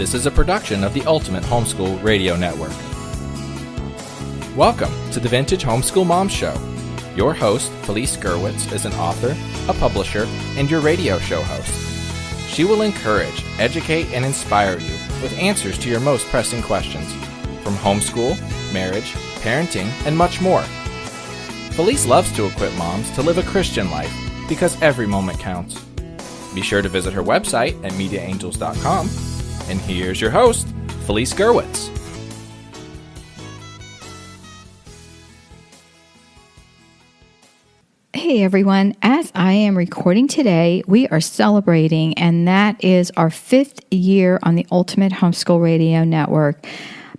This is a production of the Ultimate Homeschool Radio Network. Welcome to the Vintage Homeschool Moms Show. Your host, Felice Gerwitz, is an author, a publisher, and your radio show host. She will encourage, educate, and inspire you with answers to your most pressing questions from homeschool, marriage, parenting, and much more. Felice loves to equip moms to live a Christian life because every moment counts. Be sure to visit her website at mediaangels.com. And here's your host, Felice Gerwitz. Hey everyone, as I am recording today, we are celebrating, and that is our 5th year on the Ultimate Homeschool Radio Network.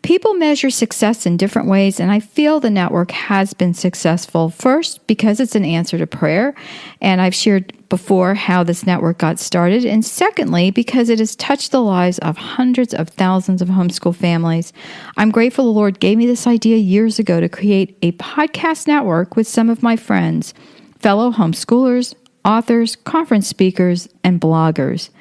People measure success in different ways, and I feel the network has been successful. First, because it's an answer to prayer, and I've shared before how this network got started. And secondly, because it has touched the lives of hundreds of thousands of homeschool families. I'm grateful the Lord gave me this idea years ago to create a podcast network with some of my friends, fellow homeschoolers, authors, conference speakers, and bloggers.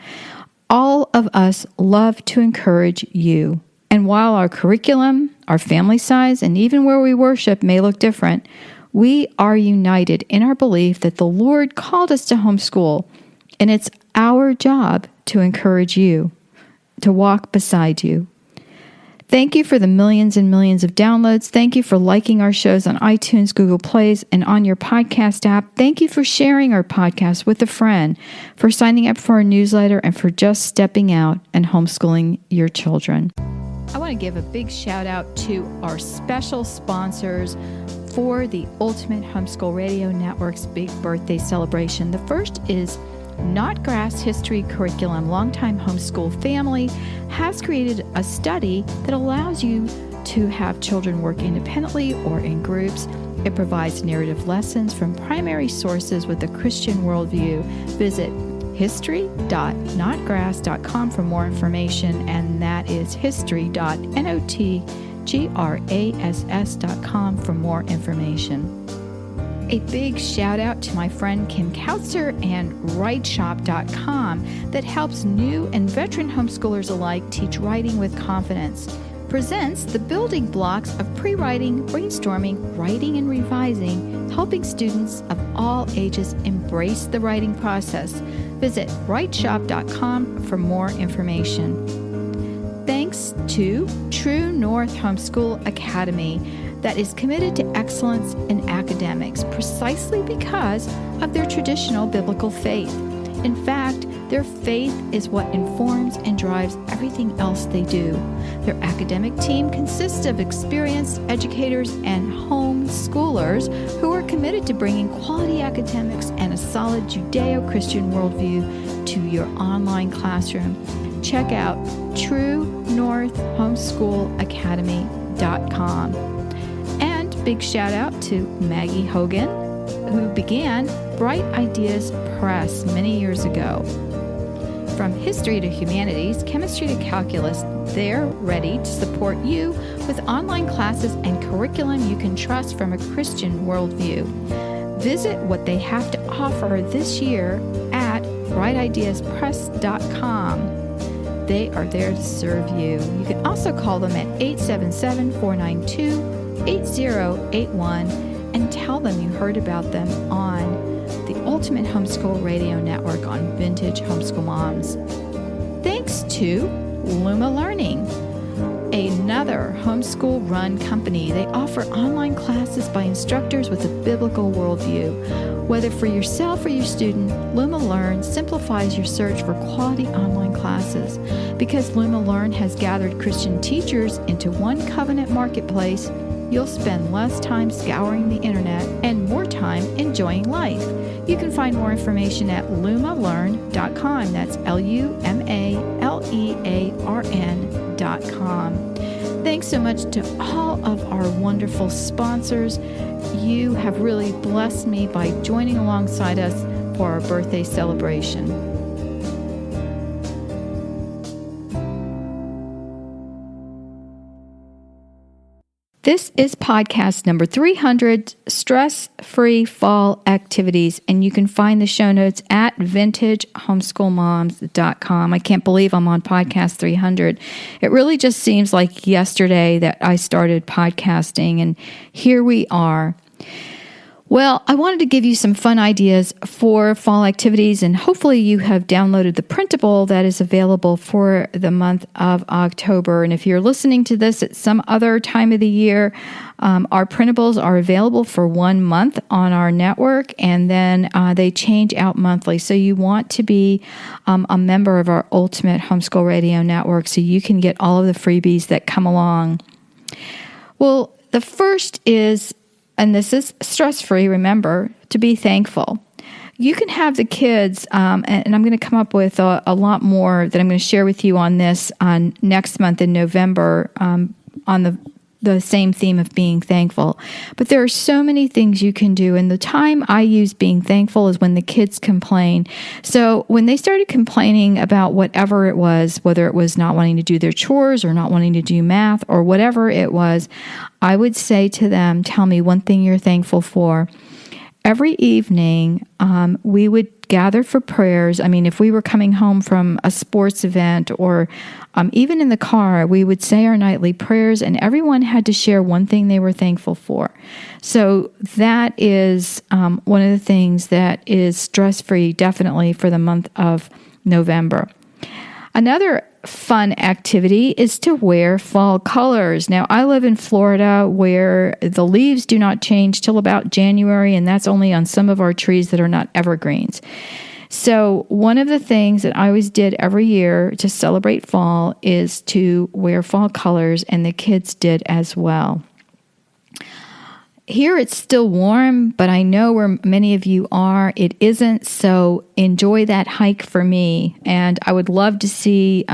All of us love to encourage you. And while our curriculum, our family size, and even where we worship may look different, we are united in our belief that the Lord called us to homeschool, and it's our job to encourage you, to walk beside you. Thank you for the millions and millions of downloads. Thank you for liking our shows on iTunes, Google Plays, and on your podcast app. Thank you for sharing our podcast with a friend, for signing up for our newsletter, and for just stepping out and homeschooling your children. I want to give a big shout out to our special sponsors for the Ultimate Homeschool Radio Network's big birthday celebration. The first is Knotgrass History Curriculum. Longtime homeschool family has created a study that allows you to have children work independently or in groups. It provides narrative lessons from primary sources with a Christian worldview. Visit history.knotgrass.com for more information, and that is history.knotgrass.com for more information. A big shout out to my friend Kim Kautzer and WriteShop.com that helps new and veteran homeschoolers alike teach writing with confidence. Presents the building blocks of pre-writing, brainstorming, writing, and revising, helping students of all ages embrace the writing process. Visit WriteShop.com for more information. Thanks to True North Homeschool Academy that is committed to excellence in academics precisely because of their traditional biblical faith. In fact, their faith is what informs and drives everything else they do. Their academic team consists of experienced educators and homeschoolers who are committed to bringing quality academics and a solid Judeo-Christian worldview to your online classroom. Check out TrueNorthHomeschoolAcademy.com. And big shout out to Maggie Hogan, who began Bright Ideas Press many years ago. From history to humanities, chemistry to calculus, they're ready to support you with online classes and curriculum you can trust from a Christian worldview. Visit what they have to offer this year at brightideaspress.com. They are there to serve you. You can also call them at 877-492-8081 and tell them you heard about them on the Ultimate Homeschool Radio Network on Vintage Homeschool Moms. Thanks to Luma Learning, another homeschool-run company. They offer online classes by instructors with a biblical worldview. Whether for yourself or your student, Luma Learn simplifies your search for quality online classes. Because Luma Learn has gathered Christian teachers into one covenant marketplace, you'll spend less time scouring the internet and more time enjoying life. You can find more information at lumalearn.com. That's LUMALEARN.com. Thanks so much to all of our wonderful sponsors. You have really blessed me by joining alongside us for our birthday celebration. This is podcast number 300, Stress-Free Fall Activities, and you can find the show notes at vintagehomeschoolmoms.com. I can't believe I'm on podcast 300. It really just seems like yesterday that I started podcasting, and here we are. Well, I wanted to give you some fun ideas for fall activities, and hopefully you have downloaded the printable that is available for the month of October. And if you're listening to this at some other time of the year, our printables are available for 1 month on our network, and then they change out monthly. So you want to be a member of our Ultimate Homeschool Radio Network so you can get all of the freebies that come along. Well, the first is, and this is stress-free, remember, to be thankful. You can have the kids, and I'm going to come up with a lot more that I'm going to share with you on this on next month in November on the same theme of being thankful. But there are so many things you can do, and the time I use being thankful is when the kids complain. So when they started complaining about whatever it was, whether it was not wanting to do their chores or not wanting to do math or whatever it was, I would say to them, tell me one thing you're thankful for. Every evening, we would gather for prayers. I mean, if we were coming home from a sports event or even in the car, we would say our nightly prayers, and everyone had to share one thing they were thankful for. So that is one of the things that is stress-free, definitely, for the month of November. Another fun activity is to wear fall colors. Now, I live in Florida where the leaves do not change till about January, and that's only on some of our trees that are not evergreens. So one of the things that I always did every year to celebrate fall is to wear fall colors, and the kids did as well. Here it's still warm, but I know where many of you are, it isn't, so enjoy that hike for me. And I would love to see,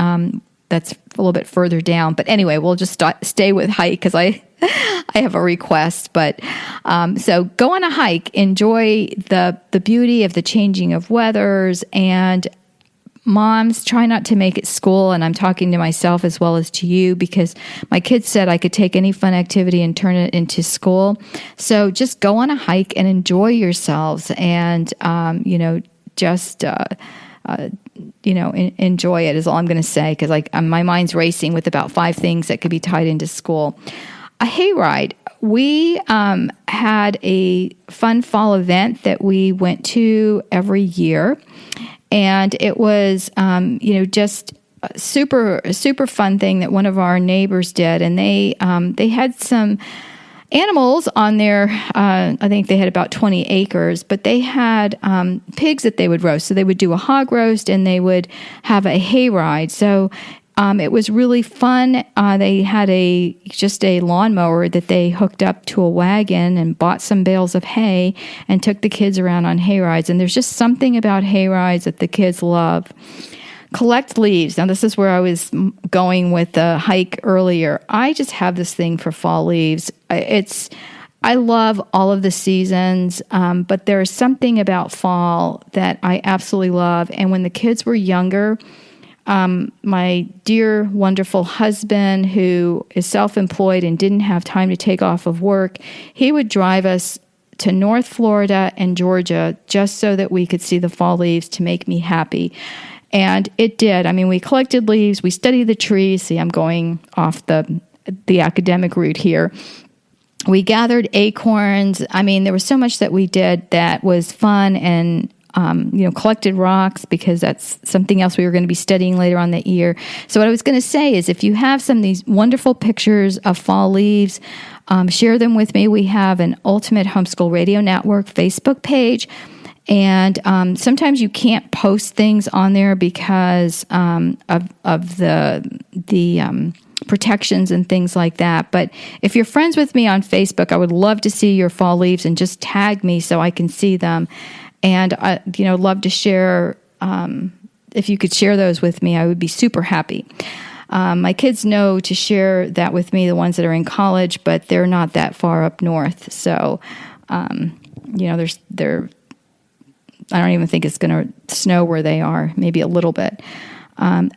that's a little bit further down. But anyway, we'll just stay with hike because I have a request. But so go on a hike, enjoy the beauty of the changing of weathers, and moms, try not to make it school, and I'm talking to myself as well as to you because my kids said I could take any fun activity and turn it into school. So just go on a hike and enjoy yourselves, and enjoy it is all I'm going to say, because my mind's racing with about 5 things that could be tied into school. A hayride. We had a fun fall event that we went to every year. And it was, just a super fun thing that one of our neighbors did. And they had some animals on their, I think they had about 20 acres, but they had pigs that they would roast. So they would do a hog roast and they would have a hayride. So it was really fun. They had just a lawnmower that they hooked up to a wagon and bought some bales of hay and took the kids around on hay rides. And there's just something about hay rides that the kids love. Collect leaves. Now, this is where I was going with the hike earlier. I just have this thing for fall leaves. I love all of the seasons, but there is something about fall that I absolutely love. And when the kids were younger, my dear, wonderful husband, who is self-employed and didn't have time to take off of work, he would drive us to North Florida and Georgia just so that we could see the fall leaves to make me happy. And it did. I mean, we collected leaves, we studied the trees. See, I'm going off the academic route here. We gathered acorns. I mean, there was so much that we did that was fun, and collected rocks, because that's something else we were going to be studying later on that year. So what I was going to say is, if you have some of these wonderful pictures of fall leaves, share them with me. We have an Ultimate Homeschool Radio Network Facebook page, and sometimes you can't post things on there because of the protections and things like that. But if you're friends with me on Facebook, I would love to see your fall leaves, and just tag me so I can see them. And love to share. If you could share those with me, I would be super happy. My kids know to share that with me, the ones that are in college, but they're not that far up north. So, they're. I don't even think it's going to snow where they are. Maybe a little bit.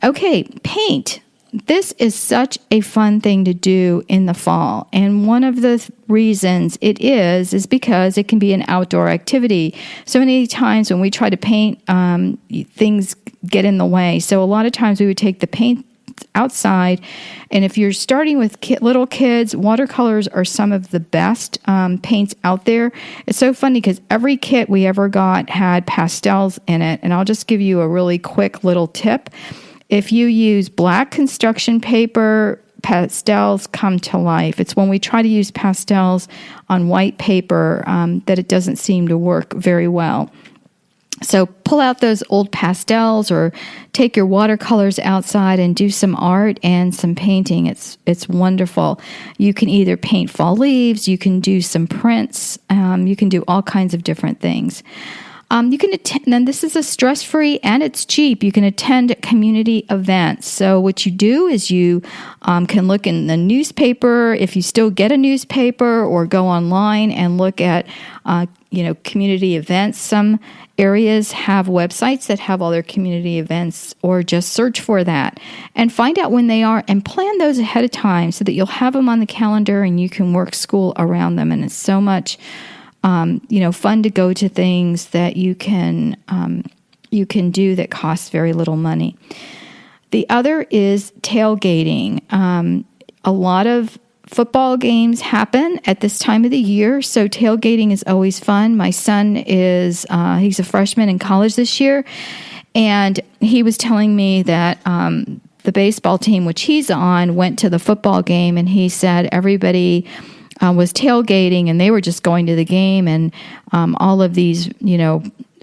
Okay, paint. this is such a fun thing to do in the fall. And one of the reasons it is because it can be an outdoor activity. So many times when we try to paint, things get in the way. So a lot of times we would take the paint outside. And if you're starting with little kids, watercolors are some of the best paints out there. It's so funny because every kit we ever got had pastels in it. And I'll just give you a really quick little tip. If you use black construction paper, pastels come to life. It's when we try to use pastels on white paper that it doesn't seem to work very well. So pull out those old pastels or take your watercolors outside and do some art and some painting. It's wonderful. You can either paint fall leaves, you can do some prints, you can do all kinds of different things. You can attend, and this is a stress-free and it's cheap. You can attend community events. So what you do is you can look in the newspaper, if you still get a newspaper, or go online and look at community events. Some areas have websites that have all their community events, or just search for that and find out when they are and plan those ahead of time so that you'll have them on the calendar and you can work school around them. And it's so much fun to go to things that you can do that costs very little money. The other is tailgating. A lot of football games happen at this time of the year, so tailgating is always fun. My son he's a freshman in college this year, and he was telling me that the baseball team, which he's on, went to the football game, and he said everybody was tailgating and they were just going to the game, and all of these,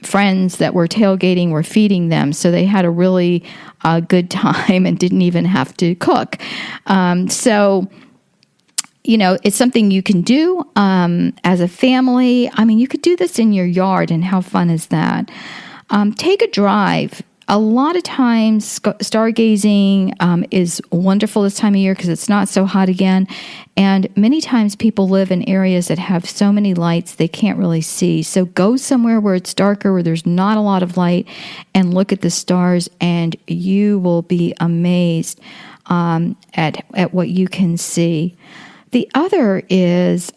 friends that were tailgating were feeding them. So they had a really good time and didn't even have to cook. It's something you can do as a family. I mean, you could do this in your yard, and how fun is that? Take a drive. A lot of times, stargazing is wonderful this time of year because it's not so hot again. And many times people live in areas that have so many lights they can't really see. So go somewhere where it's darker, where there's not a lot of light, and look at the stars, and you will be amazed at what you can see. The other is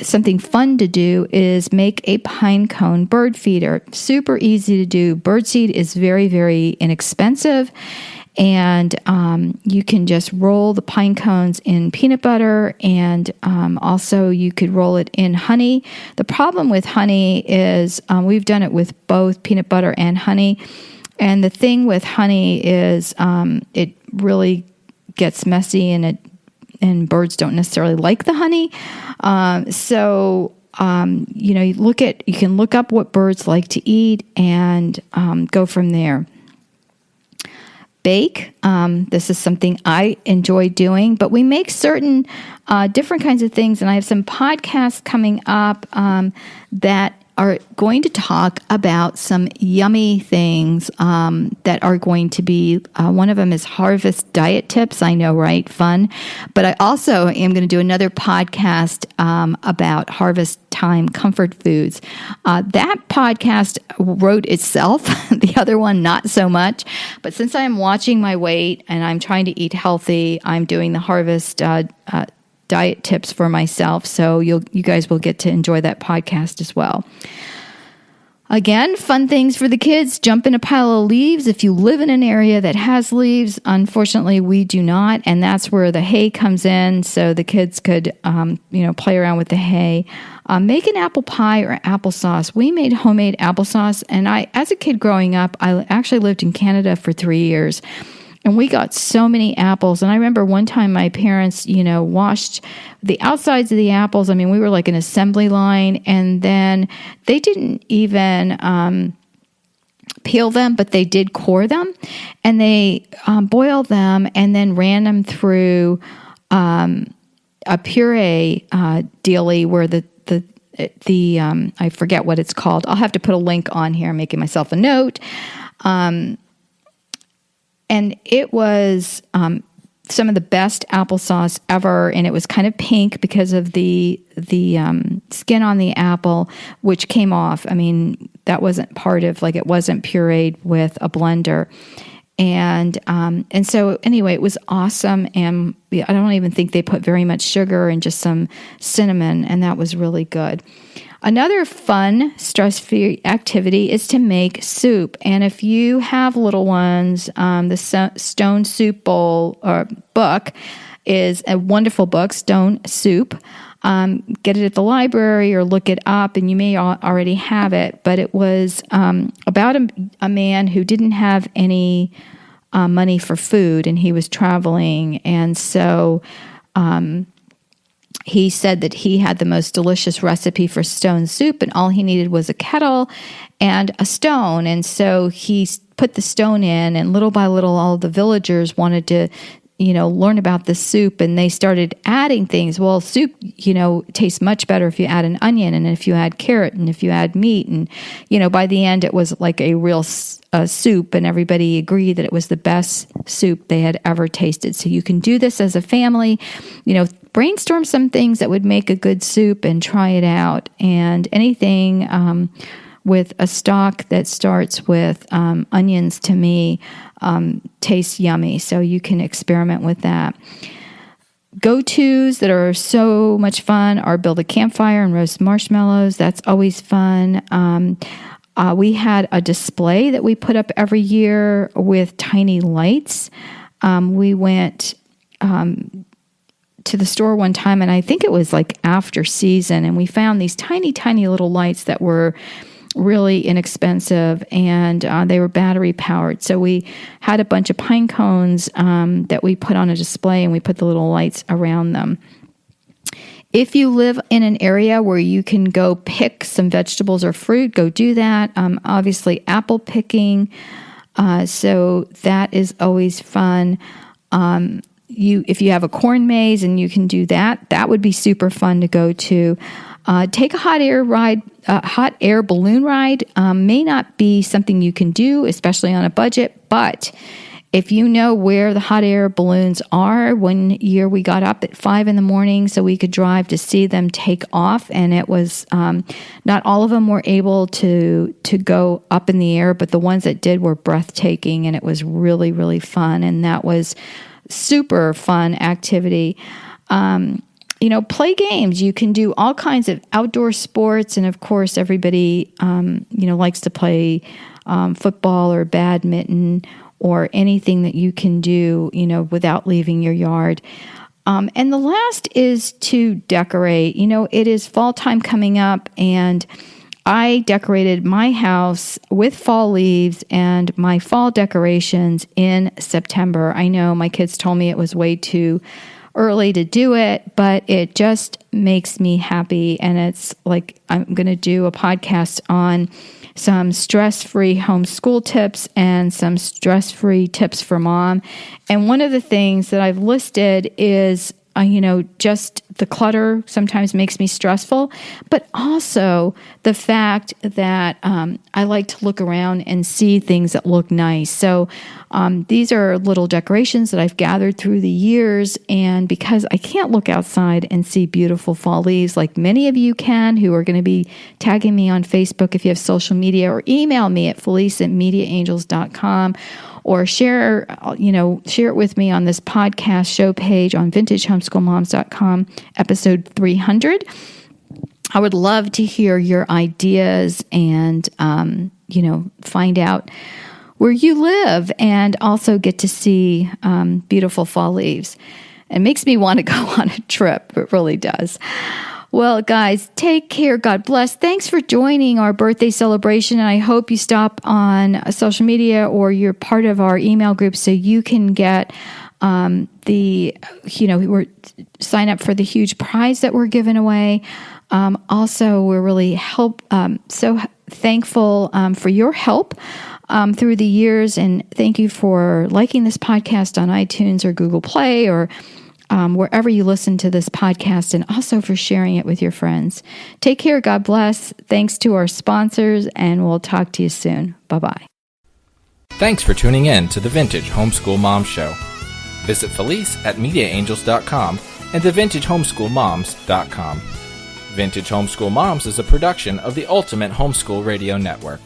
something fun to do is make a pine cone bird feeder. Super easy to do. Birdseed is very, very inexpensive, and you can just roll the pine cones in peanut butter, and also you could roll it in honey. The problem with honey is we've done it with both peanut butter and honey, and the thing with honey is it really gets messy, and birds don't necessarily like the honey. You can look up what birds like to eat and go from there. Bake. This is something I enjoy doing, but we make certain different kinds of things, and I have some podcasts coming up that are going to talk about some yummy things that are going to be, one of them is harvest diet tips. I know, right? Fun. But I also am going to do another podcast about harvest time comfort foods. That podcast wrote itself, the other one not so much. But since I'm watching my weight and I'm trying to eat healthy, I'm doing the harvest diet tips for myself. So you guys will get to enjoy that podcast as well. Again, fun things for the kids. Jump in a pile of leaves. If you live in an area that has leaves, unfortunately we do not, and that's where the hay comes in. So the kids could, play around with the hay. Make an apple pie or applesauce. We made homemade applesauce, and as a kid growing up, I actually lived in Canada for 3 years. And we got so many apples. And I remember one time my parents, washed the outsides of the apples. I mean, we were like an assembly line. And then they didn't even peel them, but they did core them. And they boiled them and then ran them through a puree dealie where the I forget what it's called. I'll have to put a link on here. I'm making myself a note. And it was some of the best applesauce ever, and it was kind of pink because of the skin on the apple, which came off. I mean, that wasn't part of, it wasn't pureed with a blender. And so anyway, it was awesome. And I don't even think they put very much sugar and just some cinnamon, and that was really good. Another fun, stress-free activity is to make soup. And if you have little ones, the Stone Soup Bowl or book is a wonderful book, Stone Soup. Get it at the library or look it up, and you may already have it. But it was about a man who didn't have any money for food, and he was traveling. And so he said that he had the most delicious recipe for stone soup, and all he needed was a kettle and a stone. And so he put the stone in, and little by little, all the villagers wanted to, learn about the soup, and they started adding things. Well, soup, tastes much better if you add an onion, and if you add carrot, and if you add meat. And, by the end, it was like a real soup, and everybody agreed that it was the best soup they had ever tasted. So you can do this as a family, brainstorm some things that would make a good soup and try it out. And anything with a stock that starts with onions, to me, tastes yummy. So you can experiment with that. Go-tos that are so much fun are build a campfire and roast marshmallows. That's always fun. We had a display that we put up every year with tiny lights. We went to the store one time, and I think it was like after season, and we found these tiny, tiny little lights that were really inexpensive, and they were battery powered. So we had a bunch of pine cones that we put on a display, and we put the little lights around them. If you live in an area where you can go pick some vegetables or fruit, go do that. Obviously, apple picking. So that is always fun. If you have a corn maze and you can do that, that would be super fun to go to. Take a hot air balloon ride. May not be something you can do, especially on a budget, but if you know where the hot air balloons are, one year we got up at 5 a.m. so we could drive to see them take off, and it was not all of them were able to go up in the air, but the ones that did were breathtaking, and it was really, really fun, and that was super fun activity. Play games. You can do all kinds of outdoor sports, and of course, everybody likes to play football or badminton or anything that you can do, without leaving your yard. And the last is to decorate. It is fall time coming up, and I decorated my house with fall leaves and my fall decorations in September. I know my kids told me it was way too early to do it, but it just makes me happy. And it's like I'm going to do a podcast on some stress-free homeschool tips and some stress-free tips for mom. And one of the things that I've listed is, just the clutter sometimes makes me stressful, but also the fact that I like to look around and see things that look nice. So these are little decorations that I've gathered through the years, and because I can't look outside and see beautiful fall leaves like many of you can, who are going to be tagging me on Facebook if you have social media, or email me at felice@mediaangels.com, or share it with me on this podcast show page on vintagehomeschoolmoms.com, episode 300. I would love to hear your ideas and, find out where you live, and also get to see beautiful fall leaves. It makes me want to go on a trip. It really does. Well, guys, take care. God bless. Thanks for joining our birthday celebration. And I hope you stop on social media or you're part of our email group so you can get sign up for the huge prize that we're giving away. Also, we're really so thankful for your help through the years. And thank you for liking this podcast on iTunes or Google Play or wherever you listen to this podcast, and also for sharing it with your friends. Take care. God bless. Thanks to our sponsors, and we'll talk to you soon. Bye-bye. Thanks for tuning in to the Vintage Homeschool Mom Show. Visit Felice at MediaAngels.com and TheVintageHomeschoolMoms.com. Vintage Homeschool Moms is a production of the Ultimate Homeschool Radio Network.